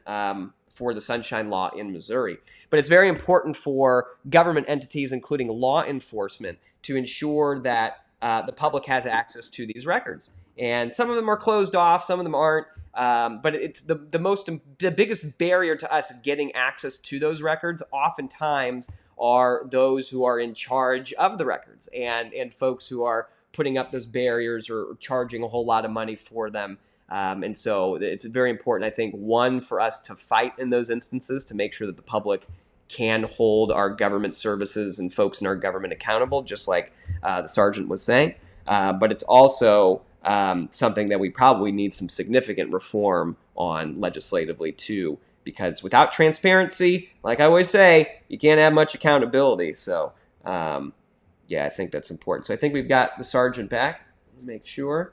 for the Sunshine Law in Missouri. But it's very important for government entities, including law enforcement, to ensure that the public has access to these records. And some of them are closed off, some of them aren't. But it's the biggest barrier to us getting access to those records oftentimes are those who are in charge of the records and folks who are putting up those barriers or charging a whole lot of money for them. And so it's very important, I think, one, for us to fight in those instances to make sure that the public can hold our government services and folks in our government accountable, just like the sergeant was saying. But it's also something that we probably need some significant reform on legislatively too, because without transparency, like I always say, you can't have much accountability. So yeah, I think that's important. So I think we've got the sergeant back. Make sure.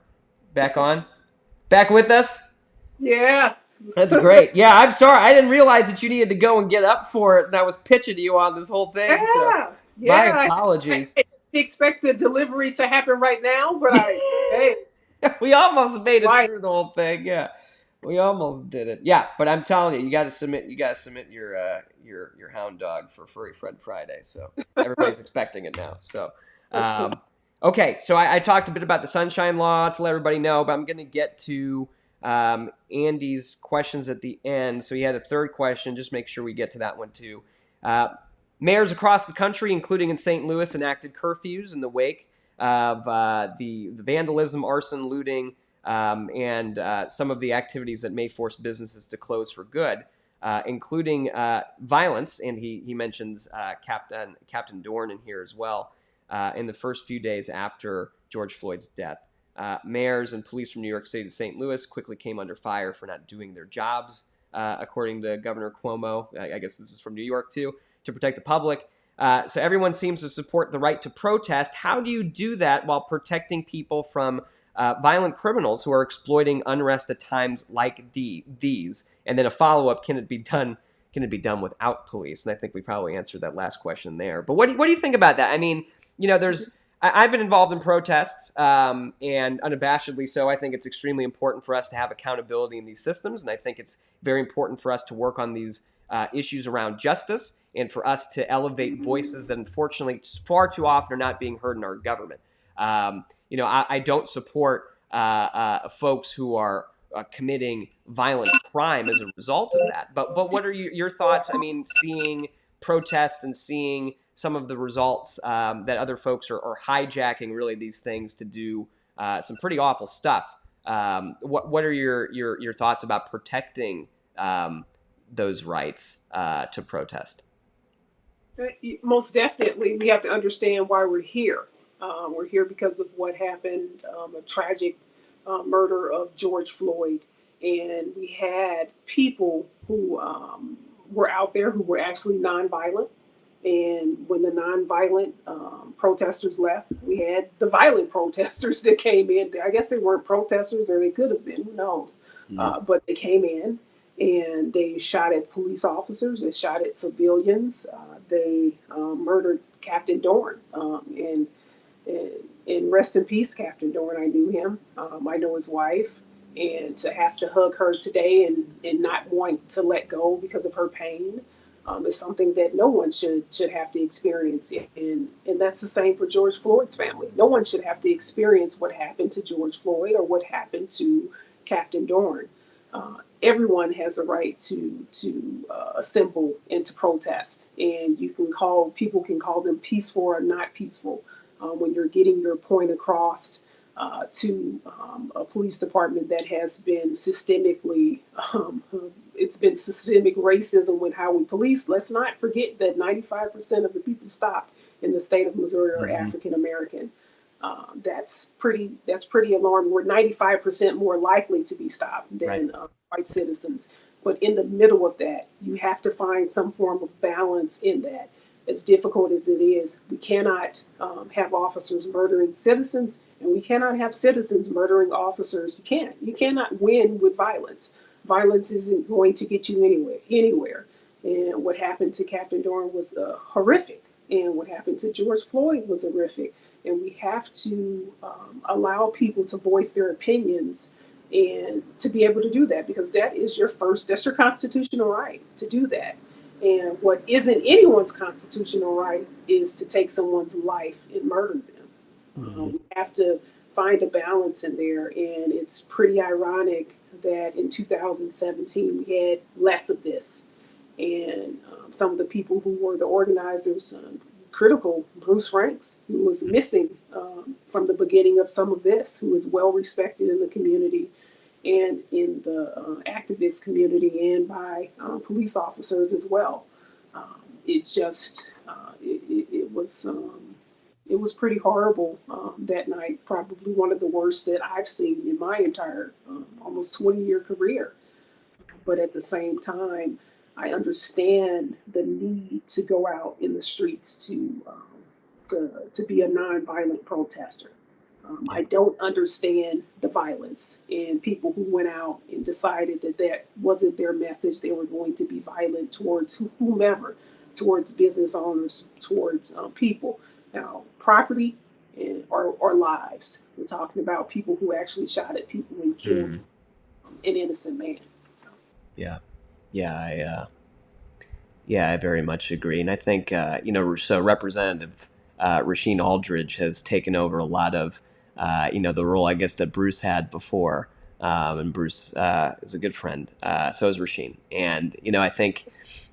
Back on. Back with us? Yeah. That's great. Yeah, I'm sorry. I didn't realize that you needed to go and get up for it, and I was pitching to you on this whole thing. Yeah. So my apologies. I expect the delivery to happen right now, but hey. We almost made it through the whole thing. Yeah. We almost did it. Yeah, but I'm telling you, you got to submit your hound dog for Furry Friend Friday. So everybody's expecting it now. So okay, so I talked a bit about the Sunshine Law to let everybody know, but I'm going to get to Andy's questions at the end. So he had a third question. Just make sure we get to that one too. Mayors across the country, including in St. Louis, enacted curfews in the wake of the vandalism, arson, looting, and some of the activities that may force businesses to close for good, including violence. And he mentions Captain Dorn in here as well. In the first few days after George Floyd's death. Mayors and police from New York City to St. Louis quickly came under fire for not doing their jobs, according to Governor Cuomo. I guess this is from New York, too, to protect the public. So everyone seems to support the right to protest. How do you do that while protecting people from violent criminals who are exploiting unrest at times like these? And then a follow-up, can it be done without police? And I think we probably answered that last question there. But what do you think about that? I mean, I've been involved in protests, and unabashedly so. I think it's extremely important for us to have accountability in these systems, and I think it's very important for us to work on these issues around justice and for us to elevate voices that unfortunately far too often are not being heard in our government. I don't support folks who are committing violent crime as a result of that. But what are your thoughts? I mean, seeing protests and seeing some of the results that other folks are hijacking really these things to do some pretty awful stuff. What are your thoughts about protecting those rights to protest? Most definitely, we have to understand why we're here. We're here because of what happened, a tragic murder of George Floyd. And we had people who were out there who were actually nonviolent. And when the nonviolent protesters left, we had the violent protesters that came in. I guess they weren't protesters, or they could have been, who knows. But they came in and they shot at police officers, they shot at civilians, they murdered Captain Dorn. And rest in peace, Captain Dorn. I knew him. I know his wife. And to have to hug her today and not want to let go because of her pain is something that no one should have to experience. And that's the same for George Floyd's family. No one should have to experience what happened to George Floyd or what happened to Captain Dorn. Everyone has a right to assemble and to protest, and people can call them peaceful or not peaceful. When you're getting your point across to a police department that has been systemically, it's been systemic racism with how we police. Let's not forget that 95% of the people stopped in the state of Missouri are African American. That's pretty alarming. We're 95% more likely to be stopped than white citizens. But in the middle of that, you have to find some form of balance in that. As difficult as it is, we cannot have officers murdering citizens, and we cannot have citizens murdering officers. You cannot win with violence. Violence isn't going to get you anywhere. And what happened to Captain Dorn was horrific, and what happened to George Floyd was horrific. And we have to allow people to voice their opinions and to be able to do that, because that's your constitutional right to do that. And what isn't anyone's constitutional right is to take someone's life and murder them. We have to find a balance in there. And it's pretty ironic that in 2017 we had less of this. And some of the people who were the organizers, critical, Bruce Franks, who was missing from the beginning of some of this, who is well respected in the community and in the activist community and by police officers as well. It was pretty horrible that night, probably one of the worst that I've seen in my entire almost 20-year career. But at the same time, I understand the need to go out in the streets to be a nonviolent protester. I don't understand the violence and people who went out and decided that wasn't their message. They were going to be violent towards whomever, towards business owners, towards people. Now, property or lives. We're talking about people who actually shot at people and killed an innocent man. I very much agree. And I think, so Representative Roisin Aldridge has taken over a lot of, the role, I guess, that Bruce had before. And Bruce is a good friend. So is Roisin. And, I think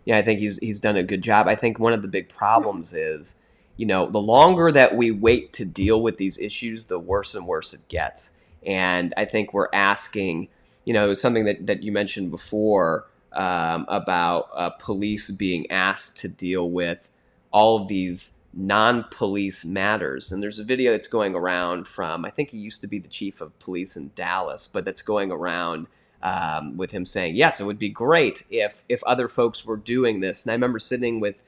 he's done a good job. I think one of the big problems is, the longer that we wait to deal with these issues, the worse and worse it gets. And I think we're asking, it was something that you mentioned before, about police being asked to deal with all of these non-police matters. And there's a video that's going around from, I think he used to be the chief of police in Dallas, but that's going around with him saying, yes, it would be great if other folks were doing this. And I remember sitting with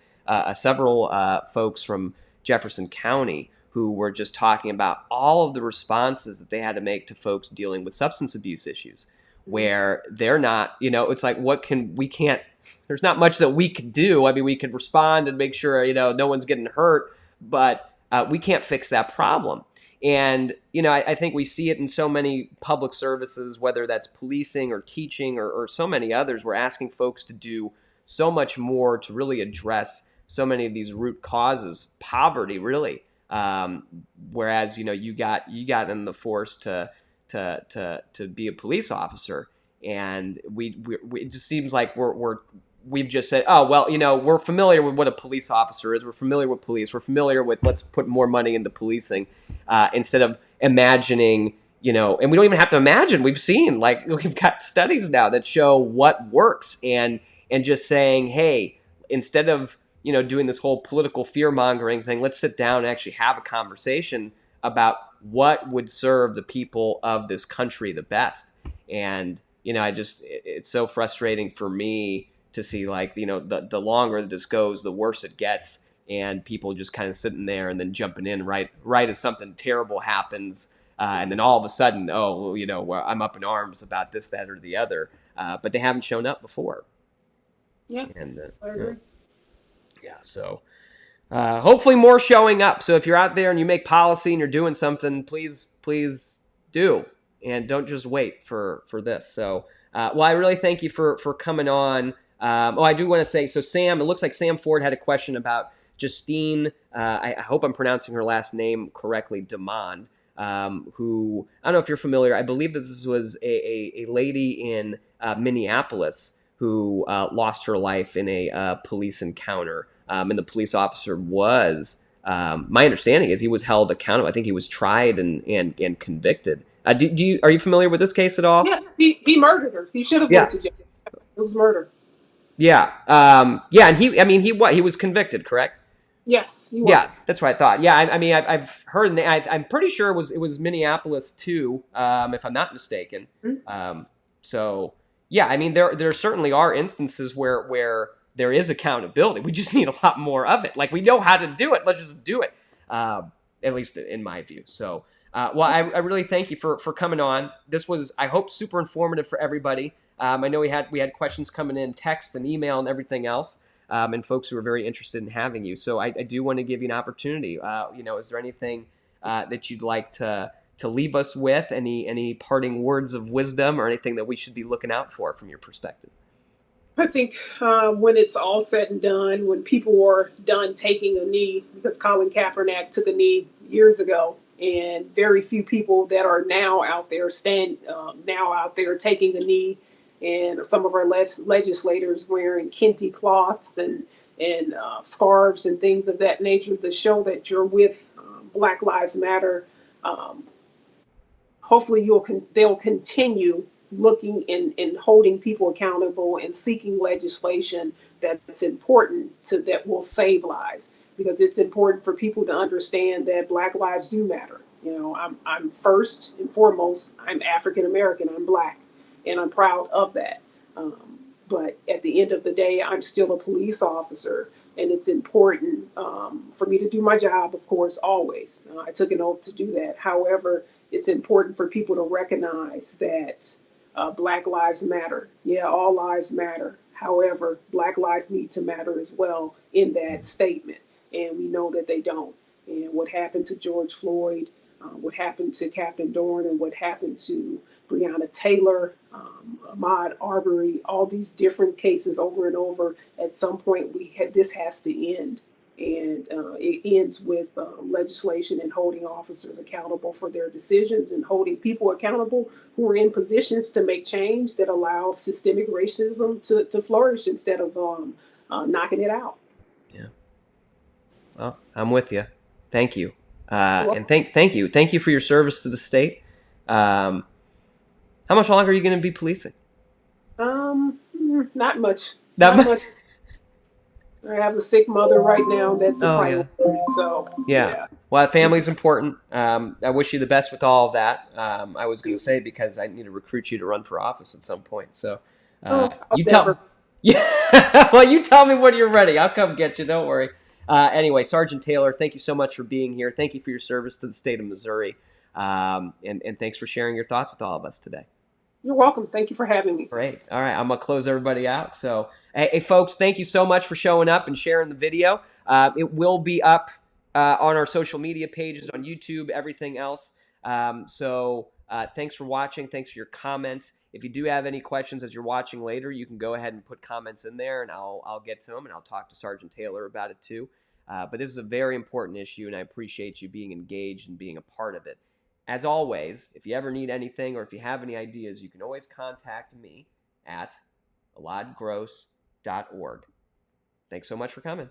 several folks from Jefferson County who were just talking about all of the responses that they had to make to folks dealing with substance abuse issues, where they're not, it's like, there's not much that we could do. I mean, we could respond and make sure, no one's getting hurt, but we can't fix that problem. And, I think we see it in so many public services, whether that's policing or teaching or so many others. We're asking folks to do so much more to really address so many of these root causes, poverty, really, Whereas, you got in the force to be a police officer. And it just seems like we've just said, oh, well, we're familiar with what a police officer is. We're familiar with police. We're familiar with, let's put more money into policing, instead of imagining, and we don't even have to imagine. We've seen, we've got studies now that show what works, and just saying, hey, instead of, doing this whole political fear mongering thing, let's sit down and actually have a conversation about what would serve the people of this country the best. And, it's so frustrating for me to see, the longer that this goes, the worse it gets, and people just kind of sitting there and then jumping in right as something terrible happens. And then all of a sudden, I'm up in arms about this, that, or the other. But they haven't shown up before. Yeah, and I agree. So hopefully more showing up. So if you're out there and you make policy and you're doing something, please do, and don't just wait for this. So I really thank you for coming on. I do want to say, so Sam, it looks like Sam Ford had a question about Justine. I hope I'm pronouncing her last name correctly, Demond. Who, I don't know if you're familiar. I believe this was a lady in Minneapolis who lost her life in a police encounter. And the police officer was, my understanding is, he was held accountable. I think he was tried and convicted. Are you familiar with this case at all? Yes, he murdered her. He should have went to jail. It was murder. Yeah. And he was convicted, correct? Yes, he was. Yeah, that's what I thought. Yeah, I've heard. I'm pretty sure it was Minneapolis too, if I'm not mistaken. Mm-hmm. So yeah, there certainly are instances where there is accountability. We just need a lot more of it. We know how to do it. Let's just do it. At least in my view. So, I really thank you for coming on. This was, I hope, super informative for everybody. I know we had questions coming in, text and email and everything else. And folks who are very interested in having you. So I do want to give you an opportunity. Is there anything that you'd like to leave us with? Any parting words of wisdom or anything that we should be looking out for from your perspective? I think when it's all said and done, when people are done taking a knee, because Colin Kaepernick took a knee years ago, and very few people that are now out there taking a knee, and some of our legislators wearing kente cloths and scarves and things of that nature to show that you're with Black Lives Matter. Hopefully they'll continue looking and holding people accountable and seeking legislation that's important that will save lives, because it's important for people to understand that Black lives do matter. I'm first and foremost, I'm African American, I'm Black, and I'm proud of that. But at the end of the day, I'm still a police officer, and it's important for me to do my job, of course, always. I took an oath to do that. However, it's important for people to recognize that Black lives matter. Yeah, all lives matter. However, Black lives need to matter as well in that statement, and we know that they don't. And what happened to George Floyd, what happened to Captain Dorn, and what happened to Breonna Taylor, Ahmaud Arbery, all these different cases over and over. At some point, this has to end, and it ends with legislation and holding officers accountable for their decisions, and holding people accountable who are in positions to make change that allows systemic racism to flourish instead of knocking it out. Yeah. Well, I'm with you. Thank you. And thank you for your service to the state. How much longer are you going to be policing? Not much. Not much. I have a sick mother right now. That's a priority. Yeah. So yeah. Well, family's important. I wish you the best with all of that. I was going to say, because I need to recruit you to run for office at some point. So you tell. Yeah. Well, you tell me when you're ready. I'll come get you. Don't worry. Anyway, Sgt Taylor, thank you so much for being here. Thank you for your service to the state of Missouri. And thanks for sharing your thoughts with all of us today. You're welcome. Thank you for having me. Great. All right. I'm going to close everybody out. So, hey, folks, thank you so much for showing up and sharing the video. It will be up on our social media pages, on YouTube, everything else. So thanks for watching. Thanks for your comments. If you do have any questions as you're watching later, you can go ahead and put comments in there, and I'll get to them, and I'll talk to Sgt Taylor about it too. But this is a very important issue, and I appreciate you being engaged and being a part of it. As always, if you ever need anything or if you have any ideas, you can always contact me at eladgross.org. Thanks so much for coming.